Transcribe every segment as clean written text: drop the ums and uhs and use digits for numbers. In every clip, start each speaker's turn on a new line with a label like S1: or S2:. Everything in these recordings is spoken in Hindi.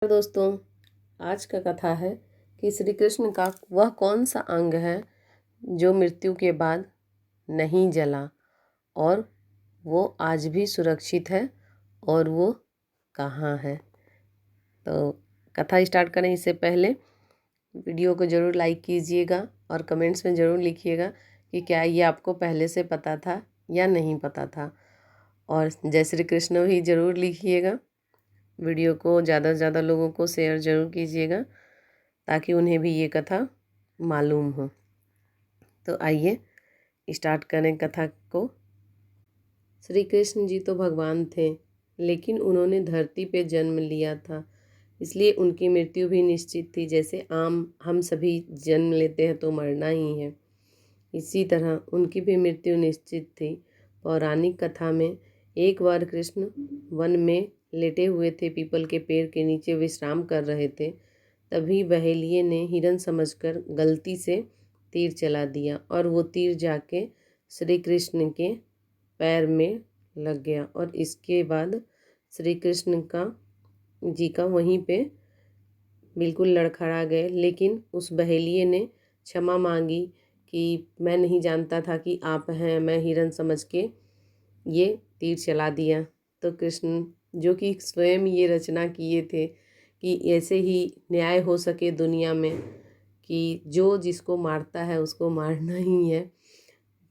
S1: दोस्तों, आज का कथा है कि श्री कृष्ण का वह कौन सा अंग है जो मृत्यु के बाद नहीं जला और वो आज भी सुरक्षित है और वो कहाँ है। तो कथा स्टार्ट करें इससे पहले वीडियो को ज़रूर लाइक कीजिएगा और कमेंट्स में ज़रूर लिखिएगा कि क्या ये आपको पहले से पता था या नहीं पता था, और जय श्री कृष्ण भी ज़रूर लिखिएगा। वीडियो को ज़्यादा से ज़्यादा लोगों को शेयर ज़रूर कीजिएगा ताकि उन्हें भी ये कथा मालूम हो। तो आइए स्टार्ट करें कथा को। श्री कृष्ण जी तो भगवान थे, लेकिन उन्होंने धरती पे जन्म लिया था, इसलिए उनकी मृत्यु भी निश्चित थी। जैसे आम हम सभी जन्म लेते हैं तो मरना ही है, इसी तरह उनकी भी मृत्यु निश्चित थी। पौराणिक कथा में एक बार कृष्ण वन में लेटे हुए थे, पीपल के पेड़ के नीचे विश्राम कर रहे थे। तभी बहेलिये ने हिरन समझकर गलती से तीर चला दिया और वो तीर जाके श्री कृष्ण के पैर में लग गया और इसके बाद श्री कृष्ण का वहीं पे बिल्कुल लड़खड़ा गए। लेकिन उस बहेलिये ने क्षमा मांगी कि मैं नहीं जानता था कि आप हैं, मैं हिरन समझ के ये तीर चला दिया। तो कृष्ण जो कि स्वयं ये रचना किए थे कि ऐसे ही न्याय हो सके दुनिया में कि जो जिसको मारता है उसको मारना ही है,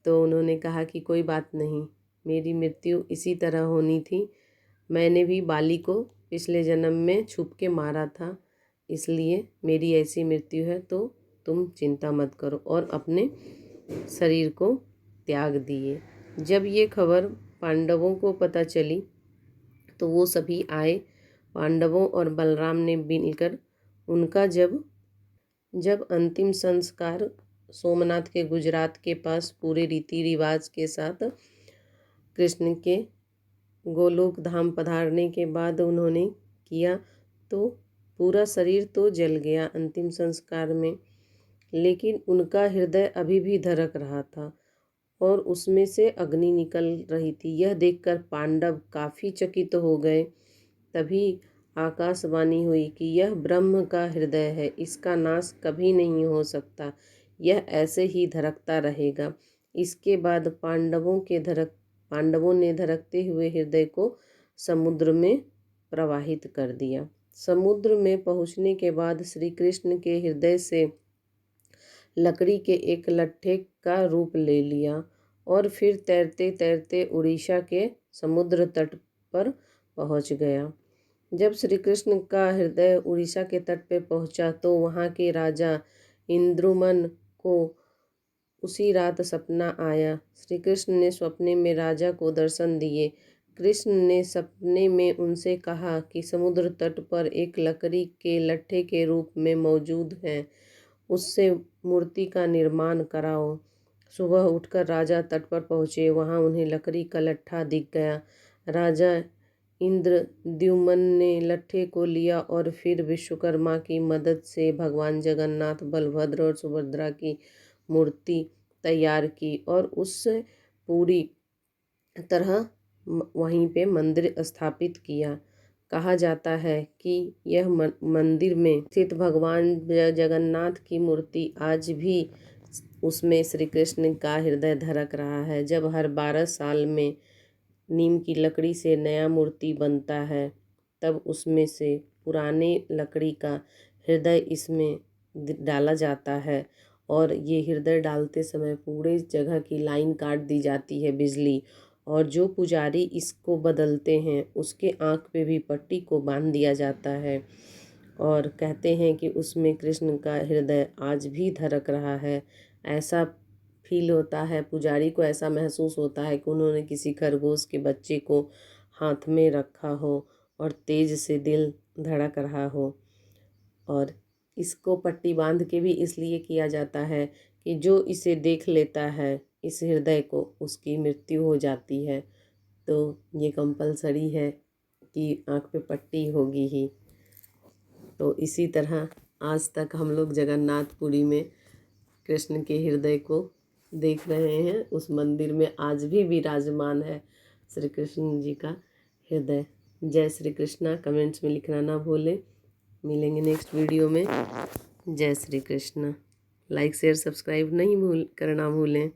S1: तो उन्होंने कहा कि कोई बात नहीं, मेरी मृत्यु इसी तरह होनी थी। मैंने भी बाली को पिछले जन्म में छुप के मारा था, इसलिए मेरी ऐसी मृत्यु है, तो तुम चिंता मत करो, और अपने शरीर को त्याग दिए। जब ये खबर पांडवों को पता चली तो वो सभी आए। पांडवों और बलराम ने मिलकर उनका जब अंतिम संस्कार सोमनाथ के गुजरात के पास पूरे रीति रिवाज के साथ कृष्ण के गोलोक धाम पधारने के बाद उन्होंने किया, तो पूरा शरीर तो जल गया अंतिम संस्कार में, लेकिन उनका हृदय अभी भी धड़क रहा था और उसमें से अग्नि निकल रही थी। यह देखकर पांडव काफ़ी चकित हो गए। तभी आकाशवाणी हुई कि यह ब्रह्म का हृदय है, इसका नाश कभी नहीं हो सकता, यह ऐसे ही धड़कता रहेगा। इसके बाद पांडवों ने धड़कते हुए हृदय को समुद्र में प्रवाहित कर दिया। समुद्र में पहुँचने के बाद श्री कृष्ण के हृदय से लकड़ी के एक लट्ठे का रूप ले लिया और फिर तैरते तैरते उड़ीसा के समुद्र तट पर पहुंच गया। जब श्री कृष्ण का हृदय उड़ीसा के तट पर पहुंचा तो वहां के राजा इंद्रुमन को उसी रात सपना आया। श्री कृष्ण ने स्वप्ने में राजा को दर्शन दिए। कृष्ण ने सपने में उनसे कहा कि समुद्र तट पर एक लकड़ी के लट्ठे के रूप में मौजूद है, उससे मूर्ति का निर्माण कराओ। सुबह उठकर राजा तट पर पहुँचे, वहाँ उन्हें लकड़ी का लट्ठा दिख गया। राजा इंद्रद्युम्न ने लट्ठे को लिया और फिर विश्वकर्मा की मदद से भगवान जगन्नाथ, बलभद्र और सुभद्रा की मूर्ति तैयार की और उससे पूरी तरह वहीं पे मंदिर स्थापित किया। कहा जाता है कि यह मंदिर में स्थित भगवान जगन्नाथ की मूर्ति आज भी उसमें श्री कृष्ण का हृदय धड़क रहा है। जब हर 12 साल में नीम की लकड़ी से नया मूर्ति बनता है, तब उसमें से पुराने लकड़ी का हृदय इसमें डाला जाता है और ये हृदय डालते समय पूरे जगह की लाइन काट दी जाती है बिजली, और जो पुजारी इसको बदलते हैं उसके आँख पे भी पट्टी को बांध दिया जाता है और कहते हैं कि उसमें कृष्ण का हृदय आज भी धड़क रहा है। ऐसा फील होता है, पुजारी को ऐसा महसूस होता है कि उन्होंने किसी खरगोश के बच्चे को हाथ में रखा हो और तेज से दिल धड़क रहा हो। और इसको पट्टी बांध के भी इसलिए किया जाता है कि जो इसे देख लेता है, इस हृदय को, उसकी मृत्यु हो जाती है। तो ये कंपलसरी है कि आँख पे पट्टी होगी ही। तो इसी तरह आज तक हम लोग जगन्नाथपुरी में कृष्ण के हृदय को देख रहे हैं। उस मंदिर में आज भी विराजमान है श्री कृष्ण जी का हृदय। जय श्री कृष्णा। कमेंट्स में लिखना ना भूलें। मिलेंगे नेक्स्ट वीडियो में। जय Shri Krishna. Like share subscribe नहीं करना भूलें।